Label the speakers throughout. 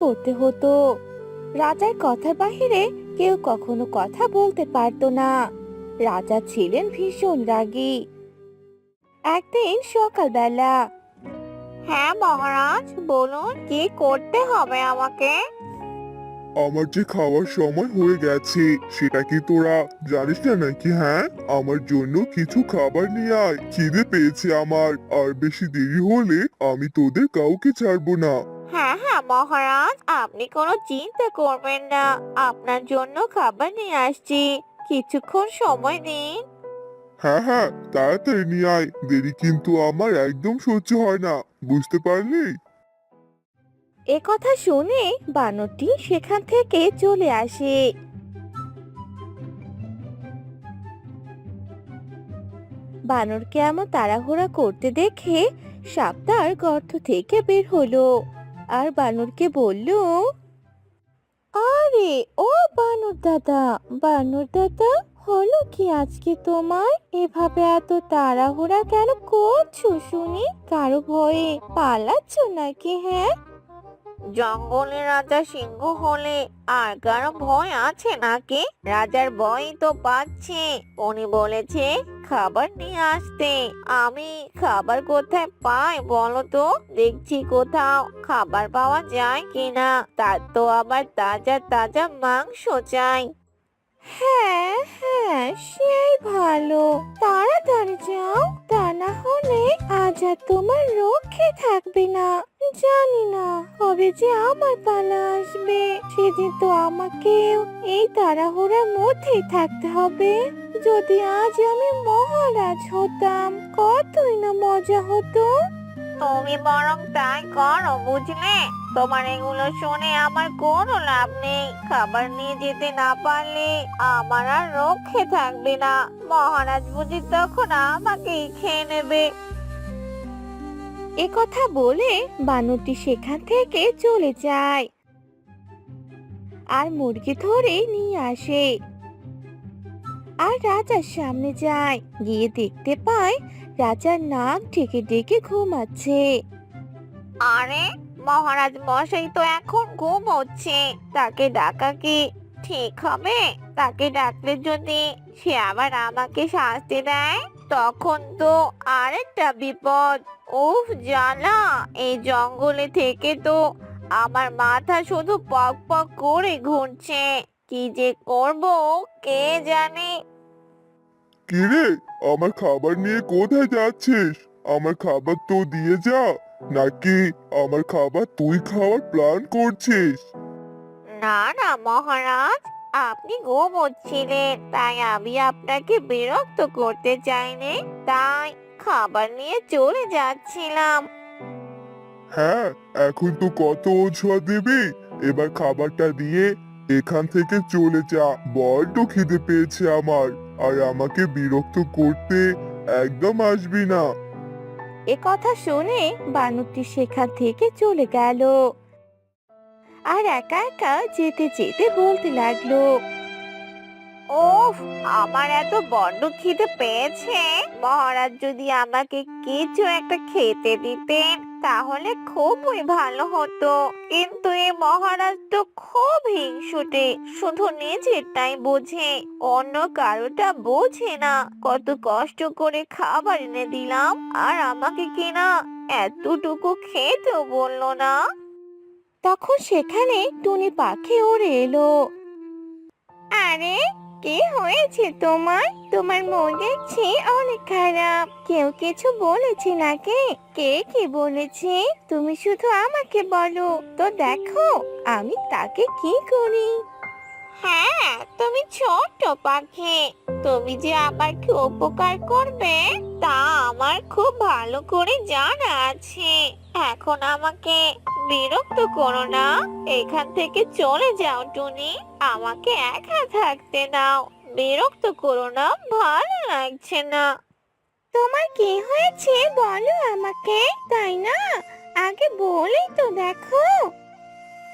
Speaker 1: করতে হতো। রাজার কথার বাহিরে কেউ কখনো কথা বলতে পারতো না। রাজা ছিলেন ভীষণ রাগী। একদিন সকালবেলা, হ্যাঁ মহারাজ, বলুন কি করতে হবে আমাকে।
Speaker 2: আমার যে খাওয়ার সময় হয়ে গেছে সেটা কি তোরা জানিস না নাকি? হ্যাঁ, আমার জন্য কিছু খাবার নিয়ে আয়, খিদে পেয়েছে আমার। আর বেশি দেরি হলে আমি তোদের কাউকে ছাড়বো না।
Speaker 1: হ্যাঁ হ্যাঁ মহারাজ, আপনি কোনো চিন্তা করবেন না, আপনার জন্য খাবার নিয়ে আসছি, কিছুক্ষণ সময় দিন।
Speaker 2: হ্যাঁ হ্যাঁ, তাড়াতাড়ি নিয়ে আয়, দেরি কিন্তু আমার একদম সহ্য হয় না, বুঝতে পারলি?
Speaker 1: এ কথা শুনে বানরটি সেখান থেকে চলে আসে। বানরকে এমন তাড়াহুড়া করতে দেখে সাপ তার গর্ত থেকে বের হলো আর বানরকে বলল, আরে ও বানর দাদা, বানর দাদা, হলো কি আজকে তোমার? এভাবে এত তাড়াহুড়া কেন করছো শুনি? কারো ভয়ে পালাচ্ছ নাকি? হ্যাঁ, জঙ্গলে রাজা সিংহ হলে আর কারো ভয় আছে নাকি? রাজার ভয়ই তো পাচ্ছে। উনি বলেছে খাবার নিয়ে আসতে। আমি খাবার কোথায় পাই বলো তো? দেখছি কোথাও খাবার পাওয়া যায় কিনা। তার তো আবার তাজা তাজা মাংস চাই। হ্যাঁ হ্যাঁ, সেই ভালো, তাড়াতাড়ি যাও, তা না হলে আজ আর তোমার রক্ষে থাকবে না। জানি না কবে যে আমার পালা আসবে, সেদিন তো আমাকেও এই তাড়াহুড়োর মধ্যেই থাকতে হবে। যদি আজ আমি মহারাজ হতাম, কতই না মজা হতো। তুমি বরং তাই করো, বুঝলে? তোমার এগুলো শুনে আমার কোনো লাভ নেই। খাবার নিয়ে যেতে না পারলে আমার আর রক্ষে থাকবে না। মহারাজ বুঝি তখন আমাকেই খেয়ে নেবে। এ কথা বলে বানরটি সেখান থেকে চলে যায় আর মুরগি ধরে নিয়ে আসে আর রাজার সামনে যায়। গিয়ে দেখতে পায় রাজার নাক ডেকে ডেকে ঘুমাচ্ছে। আরে, মহারাজ মশাই তো এখন ঘুমোচ্ছে, তাকে ডাকা কি ঠিক হবে? তাকে ডাকলে যদি সে আবার আমাকে শাস্তি দেয়, তখন তো আরেকটা বিপদ। উফ জ্বালা, এই জঙ্গলে থেকে তো আমার মাথা শুধু পক পক করে ঘুরছে। কি যে করব কে জানে।
Speaker 2: কি রে, আমার খাবার নিয়ে কোথায় যাচ্ছিস? আমার খাবার তো দিয়ে যা, নাকি আমার খাবার তুই খাওয়ার প্ল্যান করছিস?
Speaker 1: না না মহারাজ, আপনি ঘুমোচ্ছিলেন তাই আমি আপনাকে বিরক্ত করতে চাইনি, তাই খাবার নিয়ে চলে যাচ্ছিলাম।
Speaker 2: হ্যাঁ, এখন তো কত অজুহাত দিবি? এবার খাবারটা দিয়ে এখান থেকে চলে যা, বড্ড খিদে পেয়েছে আমার। আর আমাকে বিরক্ত করতে একদম আসবি না।
Speaker 1: এ কথা শুনে বানরটি সেখান থেকে চলে গেল আর একা একা যেতে যেতে বলতে লাগলো, ওফ, আমার এত বড্ড খিদে পেয়েছে। মহারাজ যদি আমাকে কিছু একটা খেতে দিতেন তাহলে খুবই ভালো হতো। কিন্তু এই মহারাজ তো খুব হিংসুটে, শুধু নিজেরটাই বোঝে, অন্য কারোটা বোঝে না। কত কষ্ট করে খাবার এনে দিলাম আর আমাকে কিনা এতটুকু খেতেও বললো না। তখন সেখানে টুনি পাখি উড়ে এলো। আরে, কি হয়েছে তোমার? তোমার মন দেখছি অনেক খারাপ। কেউ কিছু বলেছে নাকি? কে কি বলেছে? তুমি শুধু আমাকে বলো তো, দেখো আমি তাকে কি করি। হ্যাঁ, তুমি ছোট্ট পাখি, তুমি যে আমার কি উপকার করবে তা আমার খুব ভালো করে জানা আছে। এখন আমাকে বিরক্ত করো না, এখান থেকে চলে যাও টুনি, আমাকে একা থাকতে দাও। বিরক্ত করো না, ভালো লাগছে না। তোমার কি হয়েছে বলো আমাকে, তাই না? আগে বলেই তো দেখো।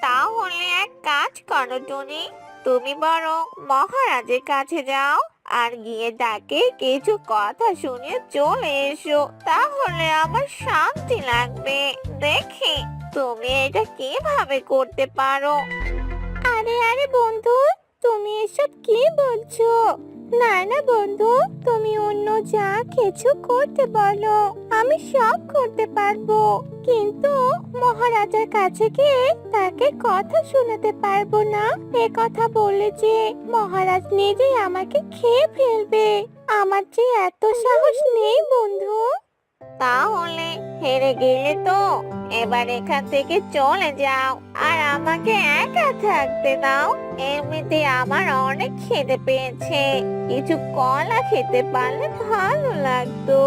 Speaker 1: তাহলে এক কাজ করো টুনি, তুমি বরং মহারাজের কাছে যাও আর গিয়ে তাকে কিছু কথা শুনিয়ে চলে এসো, তাহলে আমার শান্তি লাগবে। দেখি তুমি এটা কিভাবে করতে পারো? আরে আরে বন্ধু, তুমি এসব কি বলছো? না না বন্ধু, তুমি অন্য যা কিছু করতে বলো, আমি সব করতে পারবো। কিন্তু মহারাজার কাছে গিয়ে তাকে কথা শোনাতে পারবো না। এ কথা বললে যে মহারাজ নিজেই আমাকে খেয়ে ফেলবে। আমার যে এত সাহস নেই বন্ধু। তাহলে হেরে গেলে তো এবার এখান থেকে চলে যাও আর আমাকে একা থাকতে দাও। এমনিতে আমার অনেক খিদে পেয়েছে, কিছু কলা খেতে পারলে ভালো লাগতো।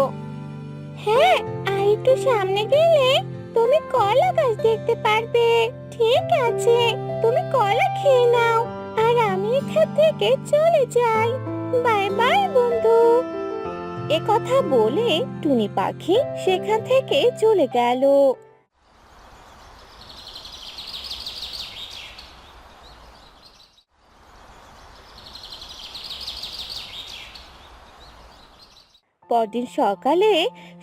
Speaker 1: হ্যাঁ, আর একটু সামনে গেলে তুমি কলা গাছ দেখতে পারবে। ঠিক আছে, তুমি কলা খেয়ে নাও আর আমি এখান থেকে চলে যাই। বাই বাই বন্ধু। এ কথা বলে টুনি পাখি সেখান থেকে চলে গেল। পরদিন সকালে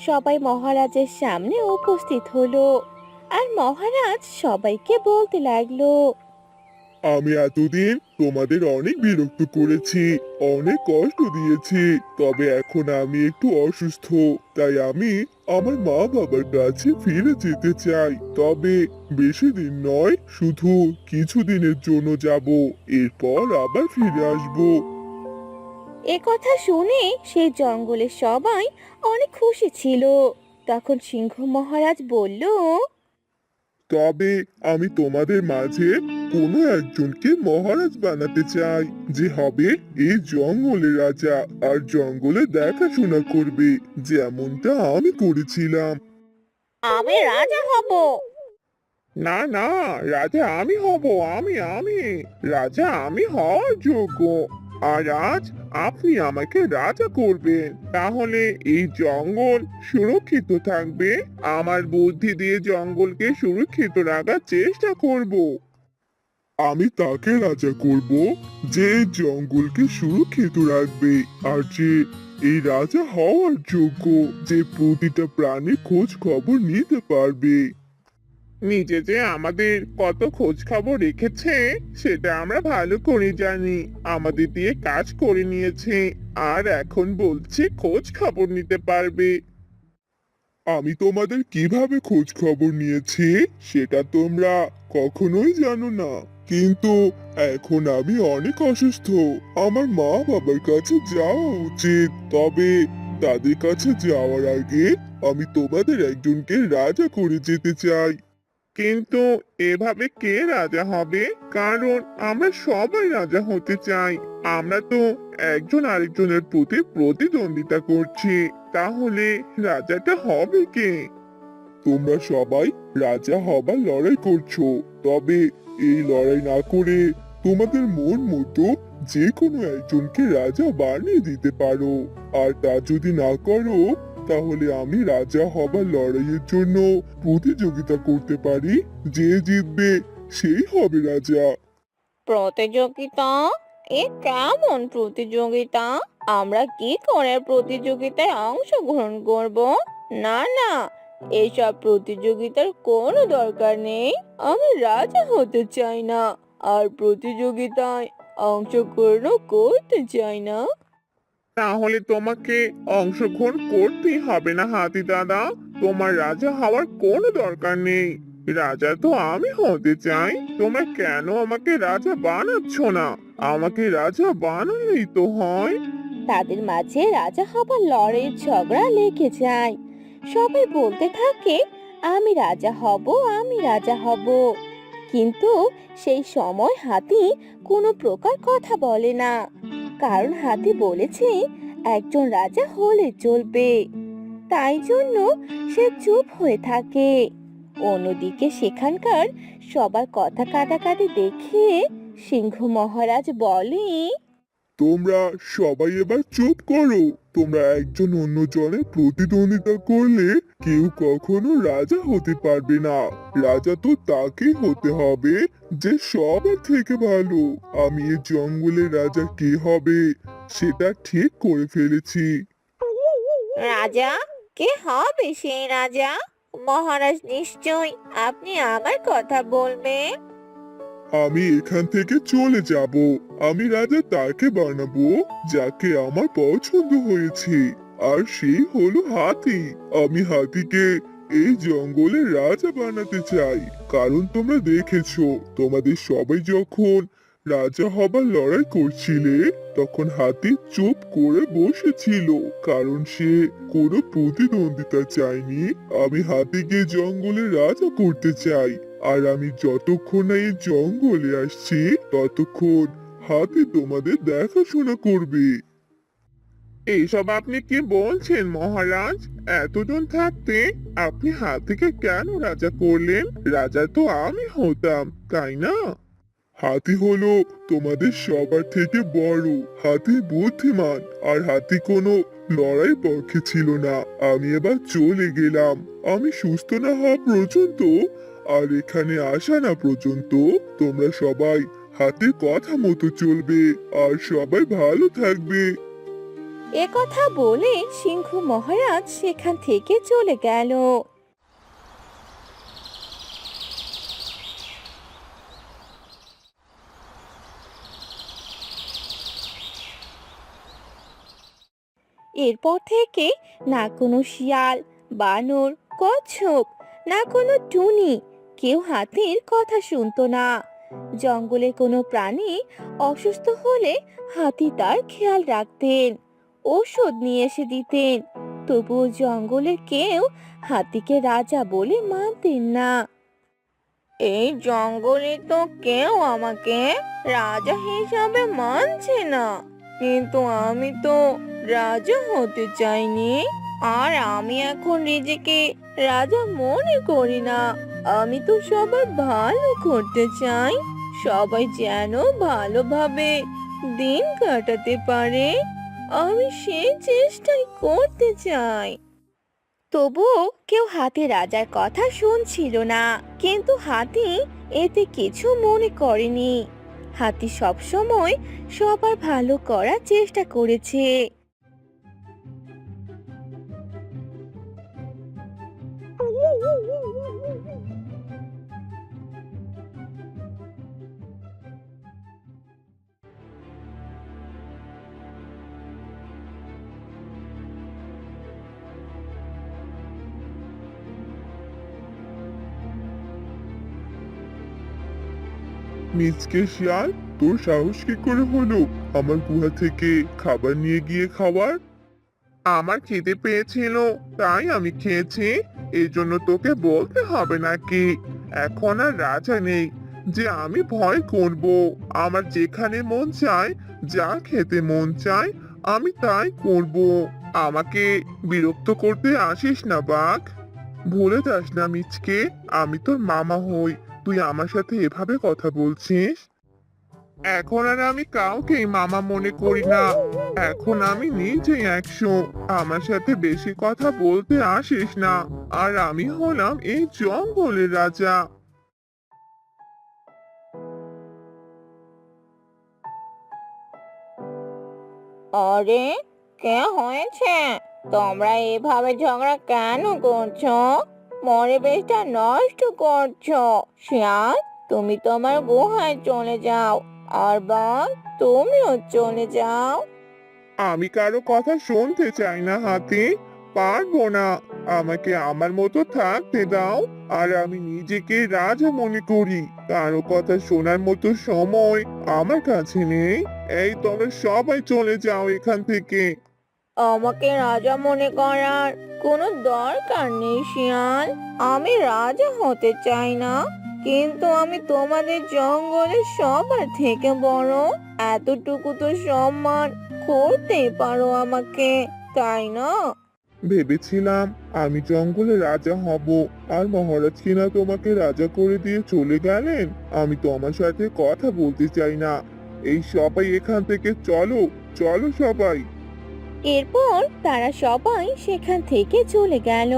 Speaker 1: সবাই মহারাজের সামনে উপস্থিত হলো, আর মহারাজ সবাইকে বলতে লাগলো।
Speaker 2: আমি এতদিন তোমাদের অনেক বিরক্ত করেছি, অনেক কষ্ট দিয়েছি। তবে এখন আমি একটু অসুস্থ, তাই আমি আমার মা বাবার কাছে ফিরে যেতে চাই। তবে বেশি দিন নয়, শুধু কিছুদিনের জন্য যাব, এরপর আবার ফিরে আসবো।
Speaker 1: এ কথা শুনে সেই জঙ্গলের সবাই অনেক খুশি ছিল। তখন সিংহ মহারাজ বলল,
Speaker 2: তবে আমি তোমাদের মাঝে কোনো একজনকে মহারাজ বানাতে চাই, যে হবে এই জঙ্গলের রাজা আর জঙ্গলে দেখাশোনা করবে, যেমনটা আমি করেছিলাম।
Speaker 1: আমি রাজা হব।
Speaker 2: না না, রাজা আমি হব। আমি রাজা আমি হওয়ার যোগ্য। আর আজ আপনি আমাকে রাজা করবেন, তাহলে এই জঙ্গল সুরক্ষিত থাকবে। আমার বুদ্ধি দিয়ে জঙ্গলকে সুরক্ষিত রাখার চেষ্টা করব। আমি তাকে রাজা করব যে জঙ্গলকে সুরক্ষিত রাখবে, আর যে এই রাজা হওয়ার যোগ্য, যে প্রতিটা প্রাণীর খোঁজ খবর নিতে পারবে। নিজে যে আমাদের কত খোঁজ খবর রেখেছে সেটা আমরা ভালো করে জানি। আমাদের দিয়ে কাজ করে নিয়েছে, আর এখন বলছে খোঁজ খবর নিতে পারবে। আমি তোমাদের কিভাবে খোঁজ খবর নিয়েছি সেটা তোমরা কখনোই জানো না। কিন্তু এখন আমি অনেক অসুস্থ, আমার মা বাবার কাছে যাওয়া উচিত। তবে তাদের কাছে যাওয়ার আগে আমি তোমাদের একজনকে রাজা করে যেতে চাই। কিন্তু এভাবে কে রাজা হবে? কারণ আমরা সবাই রাজা হতে চাই। আমরা তো একজন আরেকজনের প্রতি প্রতিদ্বন্দ্বিতা করছি, তাহলে রাজাটা হবে কে? তোমরা সবাই রাজা হবার লড়াই করছো, তবে এই লড়াই না করে তোমাদের মন মতো যে কোনো একজনকে রাজা বানিয়ে দিতে পারো। আর তা যদি না করো, তাহলে আমি রাজা হবার লড়াইয়ের জন্য প্রতিযোগিতা করতে পারি। যে জিতবে সেই হবে রাজা।
Speaker 1: প্রতিযোগিতা? এ কেমন প্রতিযোগিতা? আমরা কি করে প্রতিযোগিতায় অংশগ্রহণ করব? না না, এসব প্রতিযোগিতার কোনো দরকার নেই। আমি রাজা হতে চাই না, আর প্রতিযোগিতায় অংশগ্রহণ করতে চাই না।
Speaker 2: তাহলে তোমাকে অংশগ্রহণ করতেই হবে না হাতি দাদা। তোমার রাজা হওয়ার কোনো দরকার নেই। রাজা তো আমি হতে চাই। তোমরা কেন আমাকে রাজা বানাচ্ছ না? আমাকে রাজা বানালেই তো হয়।
Speaker 1: তাদের মাঝে রাজা হবার লড়াইয়ের ঝগড়া লেগে যায়। সবাই বলতে থাকে, আমি রাজা হব, আমি রাজা হব। কিন্তু সেই সময় হাতি কোনো প্রকার কথা বলে না, কারণ হাতি বলেছে একজন রাজা হলে চলবে। তাই জন্য সে চুপ হয়ে থাকে। অন্যদিকে সেখানকার সবার কথা কাটাকাটি দেখে সিংহ মহারাজ বলে,
Speaker 2: তোমরা সবাই এবার চুপ করো। তোমরা একজন অন্যজনের প্রতিদ্বন্দ্বিতা করলে কেউ কখনো রাজা হতে পারবে না। রাজা তো তাকেই হতে হবে যে সবার থেকে ভালো। আমি এই জঙ্গলের রাজা কে হবে সেটা ঠিক করে ফেলেছি।
Speaker 1: রাজা? কে হবে সেই রাজা? মহারাজ নিশ্চয় আপনি আমার কথা বলবেন।
Speaker 2: আমি এখান থেকে চলে যাব। আমি রাজা তাকে বানাবো যাকে আমার পছন্দ হয়েছে, আর সেই হলো হাতি। আমি হাতিকে এই জঙ্গলের রাজা বানাতে চাই। কারণ তোমরা দেখেছো, তোমাদের সবাই যখন রাজা হবার লড়াই করছিলে, তখন হাতি চুপ করে বসেছিল, কারণ সে কোনো প্রতিদ্বন্দ্বিতা চায়নি। আমি হাতিকে জঙ্গলের রাজা করতে চাই, আর আমি যতক্ষণ না এই জঙ্গলে আসছি ততক্ষণ হাতি তোমাদের দেখাশোনা করবে। এইসব আপনি কি বলছেন মহারাজ? এতজন থাকতে আপনি হাতিকে কেন রাজা করলেন? রাজা তো আমি হতাম, তাই না? হাতি হলো তোমাদের সবার থেকে বড়। হাতি বুদ্ধিমান, আর হাতি কোনো লড়াই পক্ষে ছিল না। আমি এবার চলে গেলাম। আমি সুস্থ না হওয়া পর্যন্ত আর এখানে আসা না পর্যন্ত তোমরা সবাই হাতির কথা মতো চলবে, আর সবাই ভালো থাকবে।
Speaker 1: এ কথা বলে সিংহ মহারাজ সেখান থেকে চলে গেল। এরপর থেকে না কোনো শিয়াল, বানর, কচ্ছপ, না কোনো টুনি কেউ হাতির কথা শুনতো না। জঙ্গলে কোনো প্রাণী অসুস্থ হলে হাতি তার খেয়াল রাখতেন, ওষুধ নিয়ে এসে দিতেন। তবুও জঙ্গলের কেউ হাতিকে রাজা বলে মানতেন না। এই জঙ্গলে তো কেউ আমাকে রাজা হিসাবে মানছে না, কিন্তু আমি তো রাজা হতে চাইনি। আর আমি এখন নিজেকে রাজা মনে করি না। আমি তো সবার ভালো করতে চাই, সবাই যেন ভালোভাবে দিন কাটাতে পারে। আমি সেই চেষ্টাই করতে চাই। তবুও কেউ হাতি রাজার কথা শুনছিল না, কিন্তু হাতি এতে কিছু মনে করেনি। হাতি সবসময় সবার ভালো করার চেষ্টা করেছে।
Speaker 2: মিচকে শিয়াল, তোর সাহস কি করে হলো আমার গুহা থেকে খাবার নিয়ে গিয়ে খাওয়ার? আমার খিদে পেয়েছিল, তাই আমি খেয়েছি। এই জন্য তোকে বলতে হবে নাকি? এখন আর রাজা নেই যে আমি ভয় করব। আমার যেখানে মন চায়, যা খেতে মন চায়, আমি তাই করব। আমাকে বিরক্ত করতে আসিস না বাঘ। ভুলে যাস না মিচকে, আমি তোর মামা হই। তুই আমার সাথে এভাবে কথা বলছিস? এখন আর আমি কাউকেই মামা মনে করি না। এখন আমি নিজেই 100। আমার সাথে বেশি কথা বলতে আসিস না। আর আমি হলাম এই জঙ্গলের রাজা।
Speaker 1: আরে, কে হয়েছে? তোমরা এভাবে ঝগড়া কেন করছো? পরিবেশটা নষ্ট করছো। শিয়াল, তুমি তোমার গুহায় চলে যাও, আর বাঘ, তুমিও চলে যাও।
Speaker 2: আমি কারো কথা শুনতে চাই না হাতি। পারবো না। আমাকে আমার মতো থাকতে দাও। আর আমি নিজেকে রাজা মনে করি। কারো কথা শোনার মতো সময় আমার কাছে নেই। এই তোমরা সবাই চলে যাও এখান থেকে।
Speaker 1: আমাকে রাজা মনে করার কোনো দরকার নেই শিয়াল। আমি রাজা হতে চাই না, কিন্তু আমি তোমাদের জঙ্গলের সবার থেকে বড়। এতটুকু তো সম্মান করতেই পারো আমাকে, তাই না?
Speaker 2: ভেবেছিলাম আমি জঙ্গলে রাজা হব, আর মহারাজ কিনা তোমাকে রাজা করে দিয়ে চলে গেলেন। আমি তোমার সাথে কথা বলতে চাই না। এই সবাই এখান থেকে চলো, চলো সবাই।
Speaker 1: এরপর তারা সবাই সেখান থেকে চলে গেল।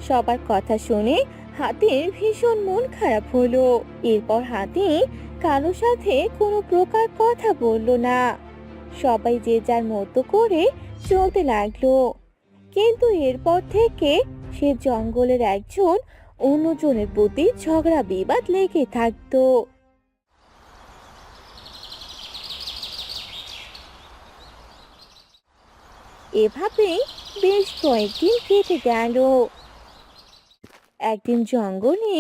Speaker 1: সবার কথা শুনে হাতির ভীষণ মন খারাপ হলো। এরপর হাতি কারো সাথে কোনো প্রকার কথা বলল না। সবাই যে যার মতো করে চলতে লাগলো। কিন্তু এরপর থেকে সে জঙ্গলের একজন অন্যজনের প্রতি ঝগড়া বিবাদ লেগে থাকতো। এভাবেই বেশ কয়েকদিন কেটে গেল। একদিন জঙ্গলে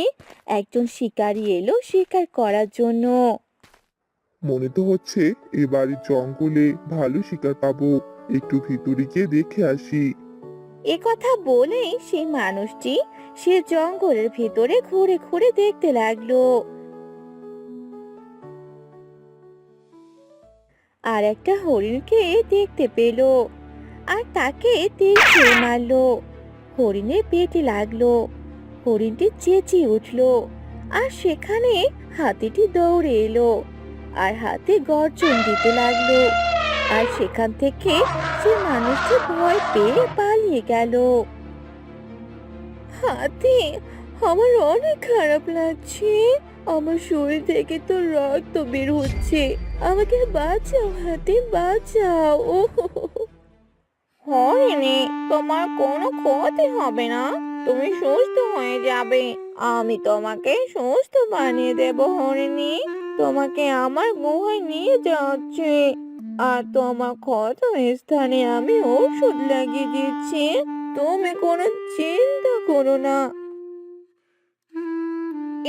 Speaker 1: একজন শিকারী এলো শিকার করার জন্য।
Speaker 2: মনে তো হচ্ছে এবারে জঙ্গলে ভালো শিকার পাবো, একটু ভিতরে গিয়ে দেখে আসি।
Speaker 1: এ কথা বলেই সেই মানুষটি সে জঙ্গলের ভিতরে ঘুরে ঘুরে দেখতে লাগলো। আর একটা হরিণকে দেখতে পেল, আর তাকে তীর ছুঁড়ে মারলো। হরিণের পেটে লাগলো। হরিণটি চেঁচিয়ে উঠলো, আর সেখানে হাতিটি দৌড়ে এলো আর হাতি গর্জন দিতে লাগলো। আর সেখান থেকে সে মানুষটি ভয় পেয়ে পালিয়ে গেল। হাতি, আমার অনেক খারাপ লাগছে। আমার শরীর থেকে তো রক্ত বের হচ্ছে। আমাকে বাঁচাও হাতি, বাঁচাও। ও হরিণী, তোমার কোনো ক্ষতি হবে না। তুমি সুস্থ হয়ে যাবে। আমি তোমাকে সুস্থ বানিয়ে দেব হরিণী। তোমাকে আমার গুহায় নিয়ে যাচ্ছি। আর তোমার ক্ষত স্থানে আমি ওষুধ লাগিয়ে দিচ্ছি। তুমি কোনো চিন্তা করো না।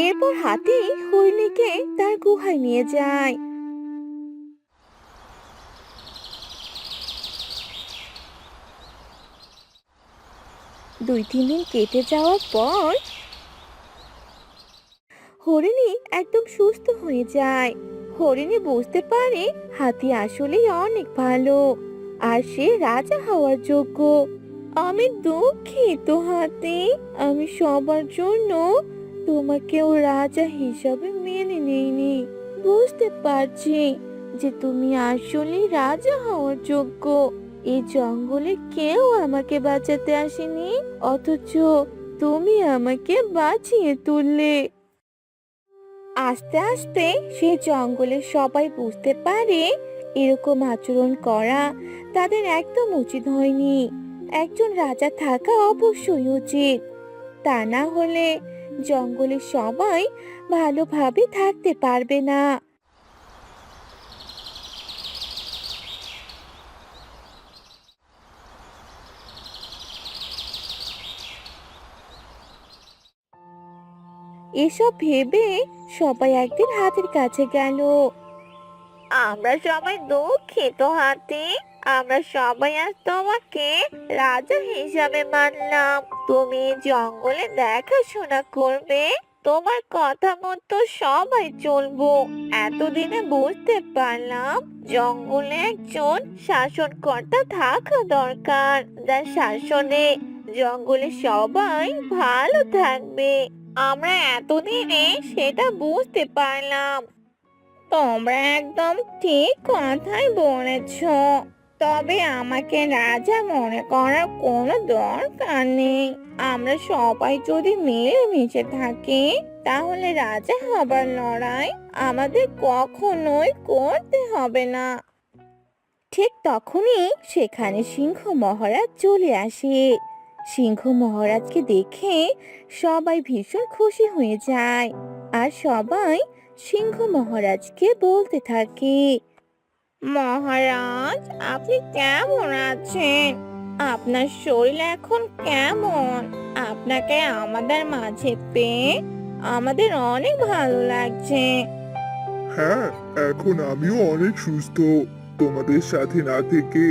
Speaker 1: এরপর হাতি হরিণীকে তার গুহায় নিয়ে যায়। 2-3 দিন কেটে যাওয়ার পর হরিণী একদম সুস্থ হয়ে যায়। হরিণী বুঝতে পারে হাতি আসলেই অনেক ভালো, আর সে রাজা হওয়ার যোগ্য। আমি দুঃখিত হাতি, আমি সবার জন্য তোমাকেও রাজা হিসাবে মেনে নেইনি। বুঝতে পারছি যে তুমি আসলে রাজা হওয়ার যোগ্য। এই জঙ্গলে কেউ আমাকে বাঁচাতে আসেনি, অথচ তুমি আমাকে বাঁচিয়ে তুললে। আস্তে আস্তে সে জঙ্গলের সবাই বুঝতে পারে এরকম আচরণ করা তাদের একদম উচিত হয়নি। একজন রাজা থাকা অবশ্যই উচিত, তা না হলে জঙ্গলের সবাই ভালোভাবে থাকতে পারবে না। এসব ভেবে সবাই একদিন হাতির কাছে গেল। আমরা সবাই দুঃখিত হাতি, আমরা সবাই আজ তোমাকে রাজা হিসাবে মানলাম। তুমি এই জঙ্গলে দেখাশোনা করবে, তোমার কথা মতো সবাই চলবো। এতদিনে বুঝতে পারলাম জঙ্গলে একজন শাসনকর্তা থাকা দরকার, যার শাসনে জঙ্গলে সবাই ভালো থাকবে। আমরা এতদিনে সেটা বুঝতে পারলাম। তোমরা একদম ঠিক কথাই বলেছ। তবে আমাকে রাজা মনে করার কোনো দরকার নেই। আমরা সবাই যদি মিলেমিশে থাকি, তাহলে রাজা হবার লড়াই আমাদের কখনোই করতে হবে না। ঠিক তখনই সেখানে সিংহ মহারাজ চলে আসে। সিংহ মহারাজকে দেখে সবাই ভীষণ খুশি হয়ে যায়, আর সবাই সিংহ মহারাজকে বলতে থাকে, মহারাজ, আপনি কেমন আছেন? আপনার শরীর এখন কেমন? আপনাকে আমাদের মাঝে পেয়ে আমাদের অনেক ভালো লাগছে।
Speaker 2: হ্যাঁ, এখন আমিও অনেক সুস্থ। তোমাদের সাথে না থেকে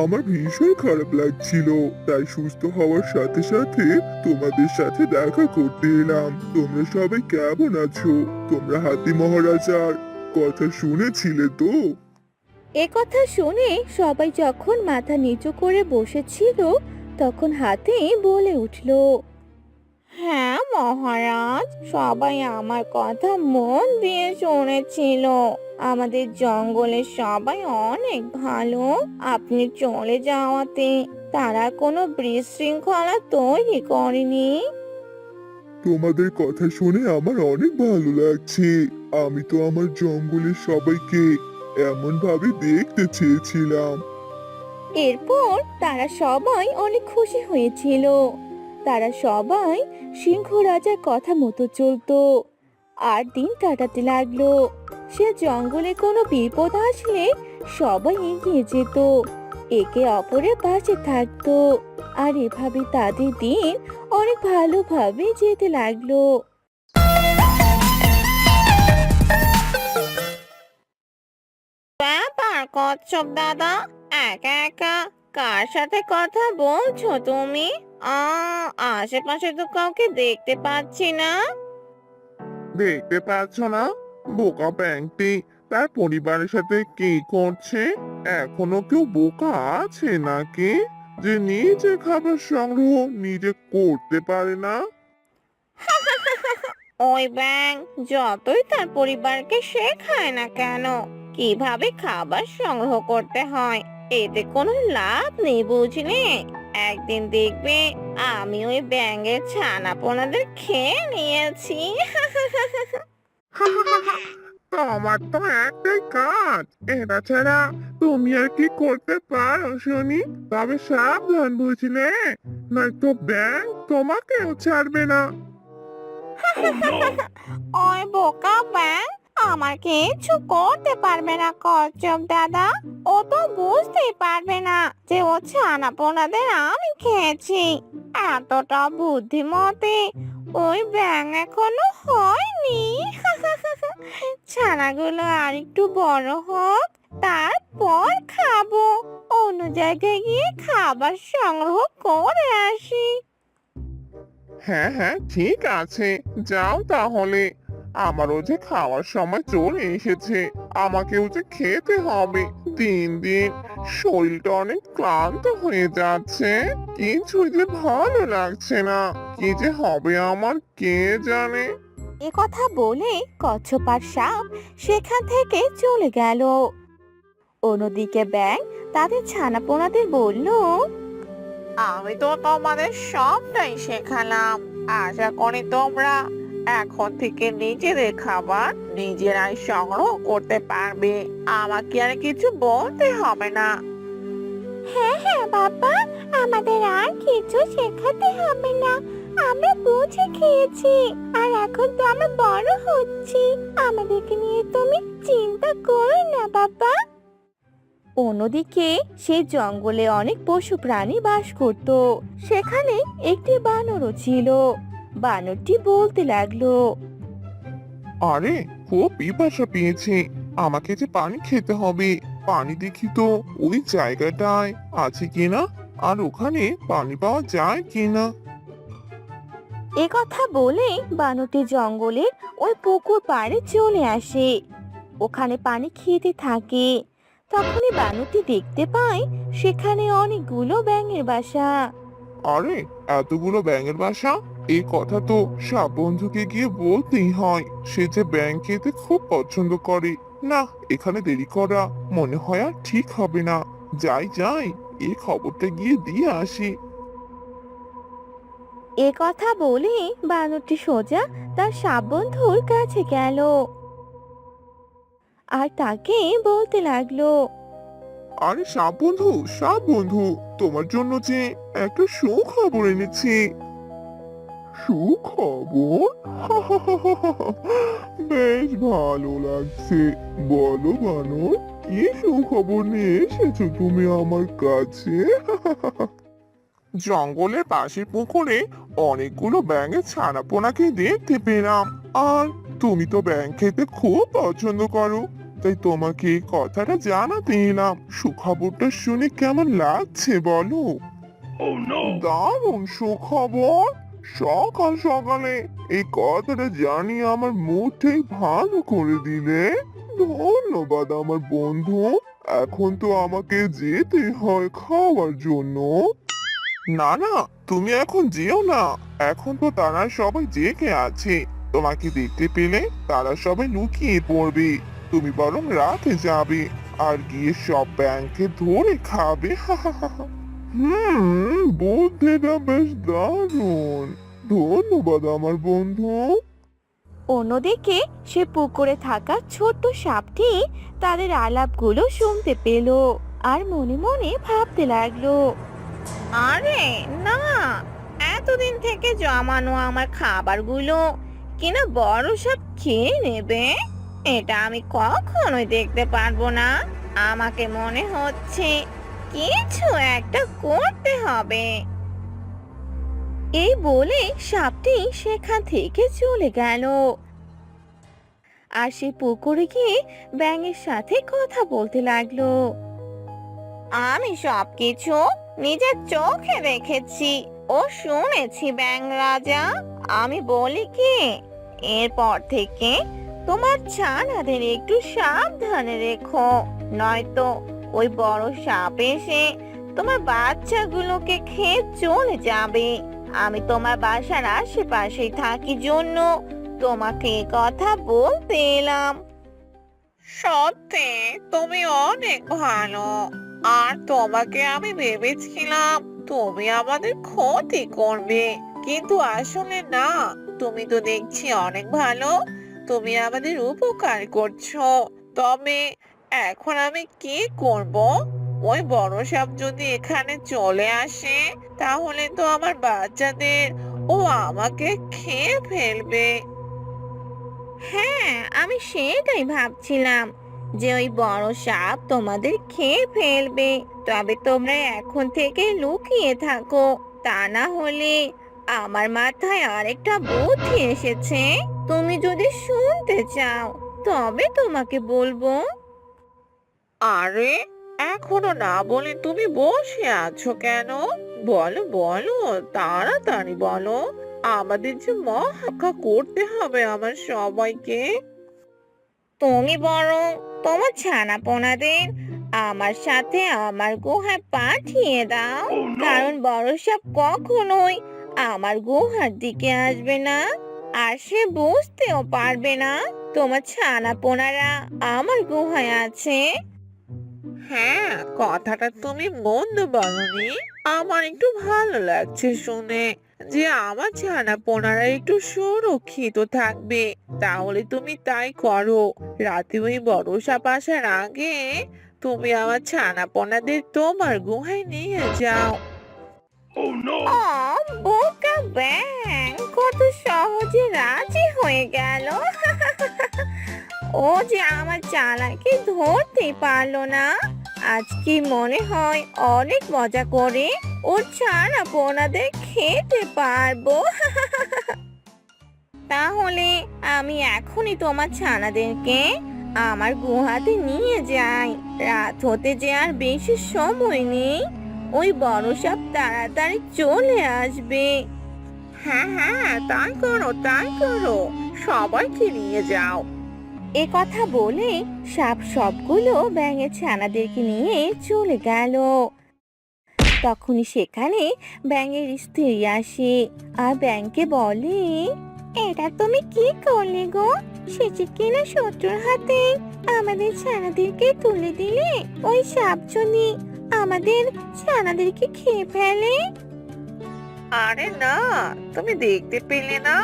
Speaker 2: আমার ভীষণ খারাপ লাগছিল, তাই সুস্থ হওয়ার সাথে সাথে তোমাদের সাথে দেখা করতে এলাম। তোমরা সবাই কেমন আছো? তোমরা হাতি মহারাজার কথা শুনেছিলে তো?
Speaker 1: এ কথা শুনে সবাই যখন মাথা নিচু করে বসেছিল, তখন হাতি বলে উঠল, হ্যাঁ মহারাজ, সবাই আমার কথা মন দিয়ে শুনেছিল। আমাদের জঙ্গলের সবাই অনেক ভালো। আপনি চলে যাওয়াতে তারা কোনো বিশৃঙ্খলা তৈরি করেনি।
Speaker 2: তোমাদের কথা শুনে আমার অনেক ভালো লাগছে। আমি তো আমার জঙ্গলের সবাইকে এমন ভাবে দেখতে চেয়েছিলাম।
Speaker 1: এরপর তারা সবাই অনেক খুশি হয়েছিল। তারা সবাই সিংহ রাজার কথা মতো চলতো আর দিন কাটাতে লাগলো। সে জঙ্গলে কোনো বিপদ আসলে সবাই এগিয়ে যেত, একে অপরের পাশে থাকতো। আর এভাবে তাদের দিন অনেক ভালোভাবে যেতে লাগলো। ব্যাপার কচ্ছপ দাদা, একা একা কার সাথে কথা বলছো তুমি? আশেপাশে তো কাউকে দেখতে পাচ্ছি না।
Speaker 2: দেখতে পাচ্ছ না? বোকা ব্যাংকটি তার পরিবারের সাথে কি করছে? এখনো কেউ বোকা আছে নাকি যে নিজে খাবার সংগ্রহ নিজে করতে পারে না?
Speaker 1: ওই ব্যাঙ যতই তার পরিবারকে শেখায় না কেন কিভাবে খাবার সংগ্রহ করতে হয়, এতে কোনো লাভ নেই বুঝলি। একদিন দেখবে আমি ওই ব্যাঙের ছানাপোনাদের খেয়ে নিয়েছি।
Speaker 2: তোমার তো একটাই কাজ, এটা ছাড়া তুমি আর কি করতে পারো শুনি? তবে সাবধান বুঝলে, নয়তো ব্যাংক তোমাকেও ছাড়বে না।
Speaker 1: ওই বোকা ব্যাঙ আমার কিছু করতে পারবে না কচ্ছপ দাদা। ও তো বুঝতেই পারবে না যে ও ছানাপোনাদের আমি খেয়েছি। এতটা বুদ্ধিমতী ওই ব্যাঙ এখনো হয়নি। ছানাগুলো আর একটু বড় হোক, তারপর খাবো। অন্য জায়গায় গিয়ে খাবার সংগ্রহ করে আসি।
Speaker 2: হ্যাঁ হ্যাঁ, ঠিক আছে, যাও তাহলে। আমারও যে খাওয়ার সময় চলে এসেছে, আমাকেও যে খেতে হবে। দিন দিন শরীরটা অনেক ক্লান্ত হয়ে যাচ্ছে, কিছুই যে ভালো লাগছে না। কি যে হবে আমার কে জানে।
Speaker 1: এ কথা বলে কচ্ছপ আর সাপ সেখান থেকে চলে গেল। অন্যদিকে ব্যাঙ তাদের ছানাপোনাদের বলল, আমি তো তোমাদের সবটাই শেখালাম, আশা করি তোমরা এখন থেকে নিজেদের খাবার নিজেরাই সংগ্রহ করতে পারবে, আমাকে আর কিছু বলতে হবে না। হ্যাঁ হ্যাঁ বাবা, আমাদের আর কিছু শেখাতে হবে না, আমরা বুঝে খেয়েছি আর এখন তো আমরা বড় হচ্ছি, আমাদেরকে নিয়ে তুমি চিন্তা করো না বাবা। অন্যদিকে সেই জঙ্গলে অনেক পশু প্রাণী বাস করত। সেখানে একটি বানরও ছিল। বানরটি বলতে লাগলো,
Speaker 2: আরে, খুব পিপাসা পেয়েছে, আমাকে যে পানি খেতে হবে। পানি দেখি তো ওই জায়গাটায় আছে কিনা, আর ওখানে পানি পাওয়া যায় কিনা।
Speaker 1: এ কথা বলে বানরটি জঙ্গলের ওই পুকুর পাড়ে চলে আসে। ওখানে পানি খেতে থাকে। তখনই বানরটি দেখতে পায় সেখানে অনেকগুলো ব্যাঙের বাসা।
Speaker 2: আরে, এতগুলো ব্যাঙের বাসা! এই কথা তো সাপ বন্ধুকে গিয়ে বলতেই হয়, সে যে ব্যাঙ খেতে খুব পছন্দ করে। না, এখানে দেরি করা মনে হয় আর ঠিক হবে না। যাই যাই, এই খবরটা গিয়ে দিয়ে আসি।
Speaker 1: এ কথা বলে বানরটি সোজা তার সাপ বন্ধুর কাছে গেল আর তাকে বলতে লাগলো,
Speaker 2: আরে সাপ বন্ধু, সাপ বন্ধু, তোমার জন্য যে একটা সুখবর এনেছি। সুখবর? বেশ ভালো লাগছে। বলো বানর, কি সুখবর নিয়ে এসেছো তুমি আমার কাছে? জঙ্গলের পাশের পুকুরে অনেকগুলো ব্যাঙের ছানাপোনাকে দেখতে পেলাম। আর তুমি তো ব্যাঙ খেতে খুব পছন্দ করো, তাই তোমাকে এই কথাটা জানাতে এলাম। সুখবরটা শুনে কেমন লাগছে বলো? দারুণ সুখবর! সকাল সকালে এই কথাটা জানিয়ে আমার মুডটাই ভালো করে দিলে। ধন্যবাদ আমার বন্ধু। এখন তো আমাকে যেতে হয় খাওয়ার জন্য। না না, তুমি এখন যেও না। এখন তো তারা সবাই জেগে আছে, তোমাকে দেখতে পেলে তারা সবাই লুকিয়ে পড়বে। তুমি বরং রাতে যাবে আর গিয়ে সব ব্যাংকে ধরে খাবে। বুদ্ধিটা বেশ দারুণ। ধন্যবাদ আমার বন্ধু।
Speaker 1: অন্যদিকে সে পুকুরে থাকা ছোট্ট সাপটি তাদের আলাপগুলো শুনতে পেল আর মনে মনে ভাবতে লাগলো, আরে না, এতদিন থেকে জমানো আমার খাবারগুলো কিনা বড় সব খেয়ে নেবে? এটা আমি কখনোই দেখতে পারবো না। আমাকে মনে হচ্ছে কিছু একটা করতে হবে। এই বলে সাপটি সেখান থেকে চলে গেল। আর সে পুকুরে গিয়ে ব্যাঙের সাথে কথা বলতে লাগলো। আমি সবকিছু নিজের চোখে দেখেছি ও শুনেছি ব্যাঙ রাজা। আমি বলি কি, এরপর থেকে তোমার ছানাদের একটু সাবধানে রেখো, নয়তো ওই বড় সাপ এসে তোমার বাচ্চাগুলোকে খেয়ে চলে যাবে। আমি তোমার বাসার আশেপাশেই থাকি জন্য তোমাকে এ কথা বলতে এলাম। সত্যি তুমি অনেক ভালো। আর তোমাকে আমি ভেবেছিলাম তুমি আমাদের ক্ষতি করবে, কিন্তু আসলে না। তুমি তো দেখছি অনেক ভালো। তুমি আমাদের উপকার করছো। তবে এখন আমি কি করব? ওই বড় সাপ যদি এখানে চলে আসে, তাহলে তো আমার বাচ্চাদের ও আমাকে খেয়ে ফেলবে। হ্যাঁ, আমি সেটাই ভাবছিলাম যে ওই বড় সাপ তোমাদের খেয়ে ফেলবে। তবে তোমরা এখন থেকে লুকিয়ে থাকো, তা না হলে আমার মাথায় আরেকটা বুদ্ধি এসেছে। তুমি যদি শুনতে চাও তবে তোমাকে বলবো। আরে, এখনো না বলে তুমি বসে আছো কেন? বলো বলো, তাড়াতাড়ি বলো। আমাদের যে মহাকা করতে হবে আমার সবাইকে। তুমি বরং তোমার ছানাপোনাদের আমার সাথে আমার গুহায় পাঠিয়ে দাও। কারণ বড় সাপ কখনোই আমার গুহার দিকে আসবে না, আর সে বুঝতেও পারবে না তোমার ছানাপোনারা আমার গুহায় আছে। হ্যাঁ, কথাটা তুমি মন্দ বলনি। আমার একটু ভালো লাগছে শুনে যে আমার ছানাপোনারা একটু সুরক্ষিত থাকবে। তাহলে তুমি তাই করো। রাতে ওই বড় সাপ আসার আগে তুমি আমার ছানাপোনাদের তোমার গুহায় নিয়ে যাও। ও বোকা ব্যাং, কত সহজে রাজি হয়ে গেল। ও যে আমার চালাকি ধরতে পারলো না। আজকে মনে হয় অনেক মজা করে ওর ছানা পোনাদের খেতে পারবো। তাহলে আমি এখনই তোমার ছানাদেরকে আমার গুহাতে নিয়ে যাই। রাত হতে যে আর বেশি সময় নেই। ওই বড় সাপ তাড়াতাড়ি চলে আসবে। হ্যাঁ হ্যাঁ, তাই করো তাই করো, সবাইকে নিয়ে যাও। এ কথা বলে সাপ সবগুলো ব্যাঙের ছানাদেরকে নিয়ে চলে গেল। তখনই সেখানে ব্যাঙের স্ত্রী আসে আর ব্যাঙকে বলে, এটা তুমি কি করলে গো? শেষে কিনা শত্রুর হাতে আমাদের ছানাদেরকে তুলে দিলে। ওই সাপ যদি আমাদের ছানাদেরকে খেয়ে ফেলে? আরে না, তুমি দেখতে পেলে না?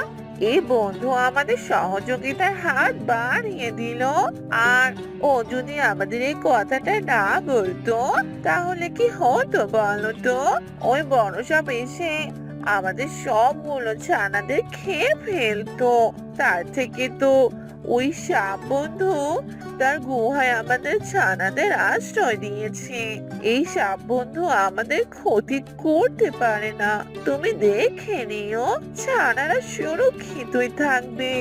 Speaker 1: এই বন্ধু আমাদের সহযোগিতার হাত বাড়িয়ে দিল। আর ও যদি আমাদের এই কথাটা না বলতো, তাহলে কি হতো বলো তো? ওই বড় সাপ এসে আমাদের সবগুলো ছানাদের খেয়ে ফেলতো। তার থেকে তো ওই সাপ বন্ধু তার গুহায় আমাদের ছানাদের আশ্রয় দিয়েছে। এই সাপ বন্ধু আমাদের ক্ষতি করতে পারে না। তুমি দেখে নিও, ছানারা সুরক্ষিতই থাকবে।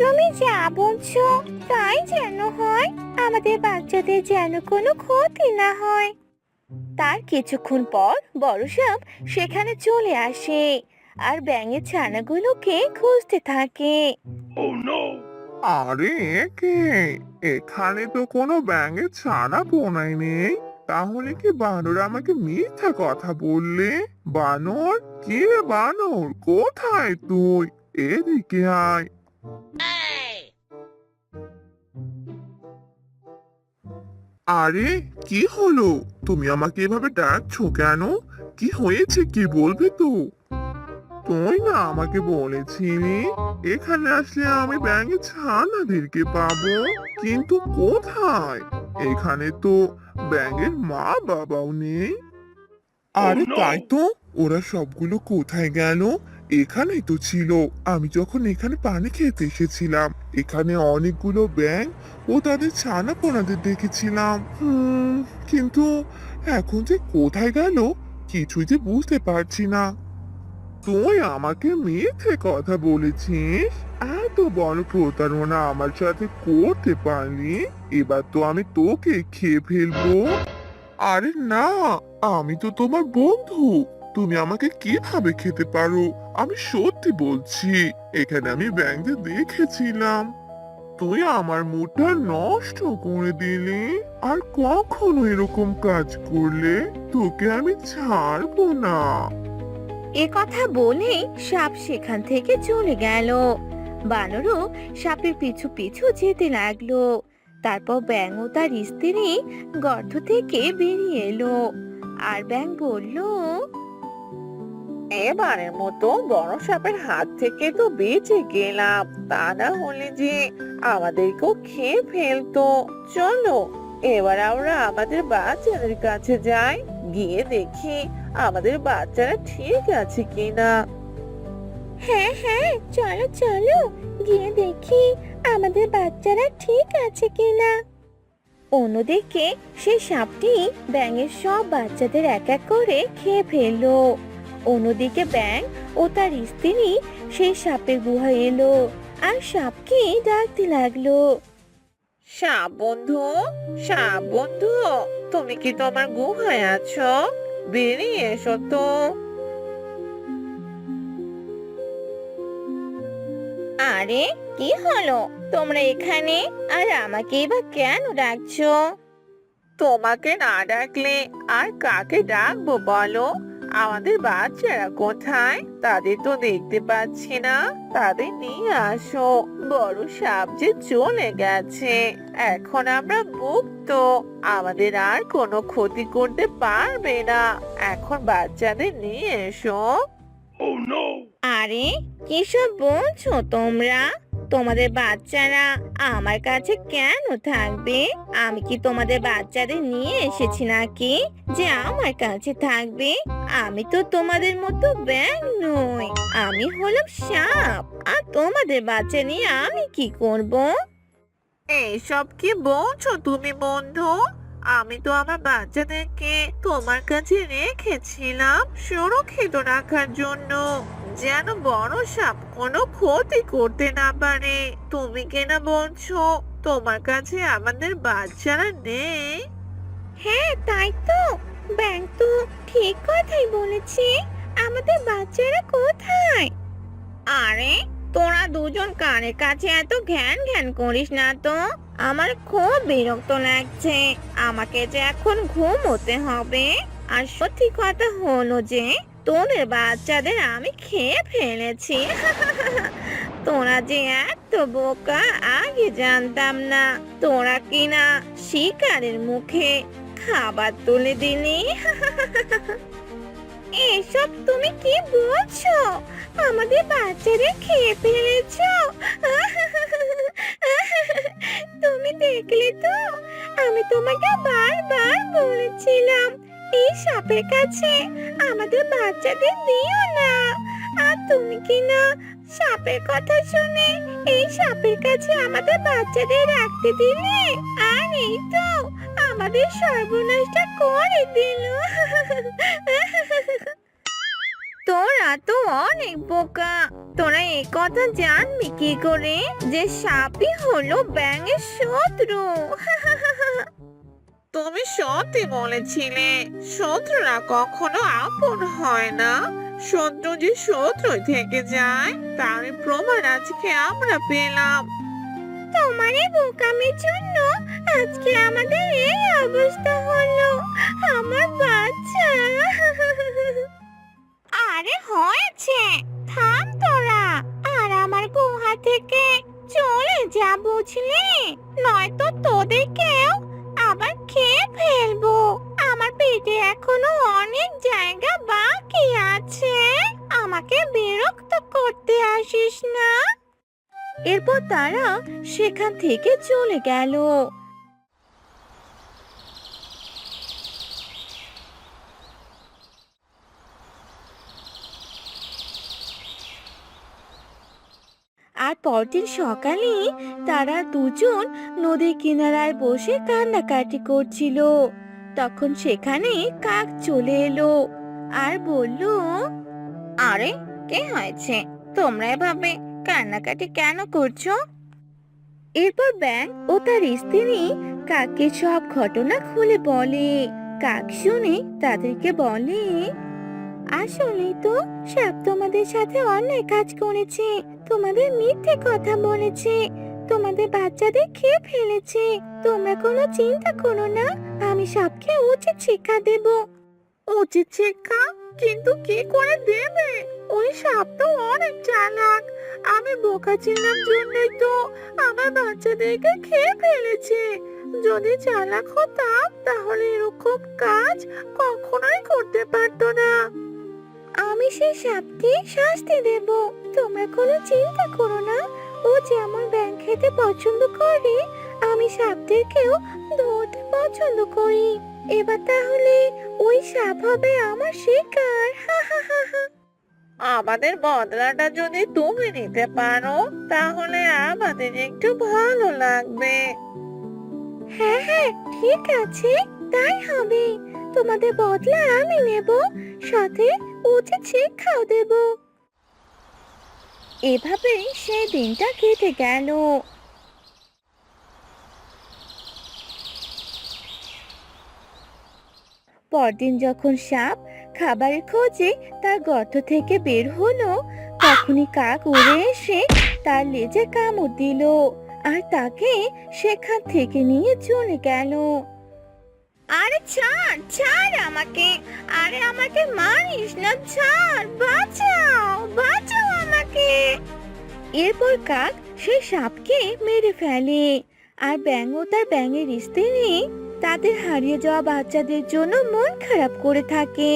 Speaker 1: তুমি যা বলছো তাই যেন হয়। আমাদের বাচ্চাদের যেন কোনো ক্ষতি না হয়। তার কিছুক্ষণ পর বড় সাপ সেখানে চলে আসে আর ব্যাঙের ছানাগুলোকে খুঁজতে থাকে।
Speaker 2: আরে একে, এখানে তো কোনো ব্যাঙের ছানা পোনাই নেই। তাহলে কি বানর আমাকে মিথ্যা কথা বললে? বানর, কি রে বানর, কোথায় তুই? এদিকে আয়। আরে, কি হলো? তুমি আমাকে এভাবে ডাকছো কেন? কি হয়েছে, কি বলবে তো? তুই না আমাকে বলেছিলি এখানে আসলে আমি ব্যাঙের ছানাদেরকে পাবো, কিন্তু কোথায়? এখানে তো ব্যাঙের মা বাবাও নেই। আরে তাই তো, ওরা সবগুলো কোথায় গেল? এখানেই তো ছিল। আমি যখন এখানে পানি খেতে এসেছিলাম, এখানে অনেকগুলো ব্যাঙ ও তাদের ছানাপোনাদের দেখেছিলাম। কিন্তু এখন যে কোথায় গেল কিছুই যে বুঝতে পারছি না। তুই আমাকে মিথ্যে কথা বলেছিস, এত বড় প্রতারণা আমার সাথে করতে পারলি। এবার তো আমি তোকে খেয়ে ফেলবো। আরে না, আমি তো তোমার বন্ধু। তুমি আমাকে কিভাবে খেতে পারো? আমি সত্যি বলছি, এখানে আমি ব্যাঙদের দেখেছিলাম। তুই আমার মুডটা নষ্ট করে দিলি। আর কখনো এরকম কাজ করলে তোকে আমি ছাড়বো না।
Speaker 1: এ কথা বলে সাপ সেখান থেকে চলে গেল। বানরও সাপের পিছু পিছু যেতে লাগলো। তারপর ব্যাঙ ও তার স্ত্রী গর্ত থেকে বেরিয়ে এলো। আর ব্যাঙ বলল,
Speaker 3: এবারের মতো বড় সাপের হাত থেকে তো বেঁচে গেলাম, তা না হলে যে আমাদেরকেও খেয়ে ফেলতো। চলো এবার আমরা আমাদের বাচ্চাদের কাছে যাই, গিয়ে দেখি আমাদের বাচ্চারা ঠিক আছে কিনা।
Speaker 1: হ্যাঁ হ্যাঁ, চলো চলো, গিয়ে দেখি আমাদের বাচ্চারা ঠিক আছে কিনা। অন্যদিকে সে সাপটি ব্যাঙের সব বাচ্চাদের এক এক করে খেয়ে ফেললো। অন্যদিকে ব্যাঙ ও তার স্ত্রী সেই সাপের গুহায় এলো আর সাপকে ডাকতে লাগলো।
Speaker 3: সাপ বন্ধু, সাপ বন্ধু, তুমি কি তোমার গুহায় আছো? বেরিয়ে এসো তো।
Speaker 1: আরে, কি হলো তোমরা এখানে? আর আমাকে বা কেন ডাকছো?
Speaker 3: তোমাকে না ডাকলে আর কাকে ডাকবো বলো? আমাদের বাচ্চারা কোথায়? তাদের তো দেখতে পাচ্ছি না। তাদের নিয়ে আসো, বড় সাপ যে চলে গেছে। এখন আমরা মুক্ত, আমাদের আর কোনো ক্ষতি করতে পারবে না। এখন বাচ্চাদের নিয়ে এসো।
Speaker 1: আরে, কিসব বলছো তোমরা? তোমাদের বাচ্চারা আমার কাছে কেন থাকবে? আমি কি তোমাদের বাচ্চাদের নিয়ে এসেছি নাকি যে আমার কাছে থাকবে? আমি তো তোমাদের মতো ব্যাঙ নই, আমি হলাম সাপ। আর তোমাদের বাচ্চা নিয়ে আমি কি করব?
Speaker 3: এইসব কি বলছো তুমি বন্ধু? আমি তো আমার বাচ্চাদেরকে তোমার কাছে রেখেছিলাম সুরক্ষিত রাখার জন্য, যেন বড় সাপ কোনো ক্ষতি করতে না পারে। তুমি কেনা বলছো তোমার কাছে আমাদের বাচ্চারা নেই?
Speaker 1: হ্যাঁ, তাই তো। ব্যাঙ তো ঠিক কথাই বলেছে। আমাদের বাচ্চারা কোথায়? আরে, তোরা দুজন কানের কাছে এত ঘ্যান ঘ্যান করিস না তো। আমার খুব বিরক্ত লাগছে। আমাকে যে এখন ঘুমোতে হবে। আর সত্যি কথা হলো যে তোদের বাচ্চাদের আমি খেয়ে ফেলেছি। তোরা যে এত বোকা, আগে জানতাম না। তোরা কিনা শিকারের মুখে খাবার তুলে দিলি। এসব তুমি কি বলছো? আমাদের বাচ্চাদের খেয়ে ফেলেছো? তুমি দেখলে তো, আমি তোমাকে বারবার বলেছিলাম এই সাপের কাছে আমাদের বাচ্চাদের দিও না। আর তুমি কি না সাপের কথা শুনে এই সাপের কাছে আমাদের বাচ্চাদের রাখতে দিলে? আর এই তো আমাদের সর্বনাশটা করে দিল। তোরা তো অনেক বোকা। তোরা এই কথা জানবি কি করে যে সাপই হলো ব্যাঙের শত্রু?
Speaker 3: তুমি সত্যি বলেছিলে, শত্রুরা কখনো আপন হয় না। শত্রু যে শত্রুই থেকে যায়, তার প্রমাণ আজকে আমরা পেলাম।
Speaker 1: তোমার এই বোকামির জন্য আজকে আমাদের এই অবস্থা হলো। আমার বাচ্চা। আরে হয়েছে, থাম তোরা। আর আমার গুহা থেকে চলে যা, বুঝলি? নয়তো তোদেরকেও আবার খেয়ে ফেলবো। আমার পেটে এখনো অনেক জায়গা বাকি আছে। আমাকে বিরক্ত করতে আসিস না। এরপর তারা সেখান থেকে চলে গেল। আর পরদিন সকালে তারা দুজন নদীর কিনারায় বসে কান্নাকাটি করছিল। তখন সেখানে কাক চলে এলো আর বলল, আরে কে হয়েছে, তোমরা এভাবে কান্নাকাটি কেন করছো? এরপর ব্যাঙ ও তার স্ত্রী কাককে সব ঘটনা খুলে বলে। কাক শুনে তাদেরকে বলে, আসলেই তো সাপ তোমাদের সাথে অন্যায় কাজ করেছে, তোমাদের মিথ্যে কথা বলেছে, তোমাদের বাচ্চাদের খেয়ে ফেলেছে। তোমরা কোনো চিন্তা করো না, আমি সাপকে উচিত শিক্ষা দেব।
Speaker 3: উচিত শিক্ষা? কিন্তু কি করে দেবে? ওই সাপ তো অনেক চালাক। আমি বোকা ছিলাম জন্যই তো আমার বাচ্চাদেরকে খেয়ে ফেলেছে। যদি চালাক হতাম তাহলে এরকম কাজ কখনোই করতে পারতো না।
Speaker 1: আমি সেই সাপকে শাস্তি দেব, তোমরা কোনো চিন্তা করো না। ও যেমন ব্যাঙ খেতে পছন্দ করে, আমি সাপদেরকেও ধরতে পছন্দ করি। এবার তাহলে ওই সাপ হবে আমার শিকার। হা হা হা হা।
Speaker 3: আমাদের বদলাটা যদি তুমি নিতে পারো তাহলে আমাদের একটু ভালো লাগবে।
Speaker 1: হ্যাঁ হ্যাঁ, ঠিক আছে, তাই হবে। তোমাদের বদলা আমি নেব, সাথে উচিত শিক্ষাও দেব। এভাবেই সেই দিনটা কেটে গেল। পরদিন যখন সাপ খাবারের খোঁজে তার গর্ত থেকে বের হলো, তখনই কাক উড়ে এসে তার লেজে কামড় দিল আর তাকে সেখান থেকে নিয়ে চলে গেল। আরে ছাড় ছাড় আমাকে, আরে আমাকে মারিস না, ছাড়, বাঁচাও বাঁচাও আমাকে। এরপর কাক সেই সাপকে মেরে ফেলে। আর ব্যাঙ ও তার ব্যাঙের স্ত্রী তাদের হারিয়ে যাওয়া বাচ্চাদের জন্য মন খারাপ করে থাকে।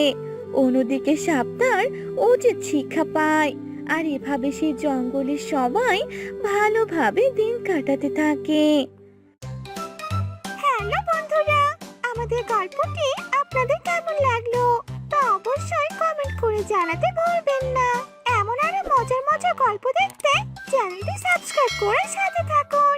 Speaker 1: অন্যদিকে সাপ তার উচিত শিক্ষা পায়। আর এভাবে সেই জঙ্গলের সবাই ভালোভাবে দিন কাটাতে থাকে। হ্যালো বন্ধুরা, আমাদের গল্পটি আপনাদের কেমন লাগলো তা অবশ্যই কমেন্ট করে জানাতে ভুলবেন না। এমন আরো মজার মজার গল্প দেখতে চ্যানেলটি সাবস্ক্রাইব করে সাথে থাকুন।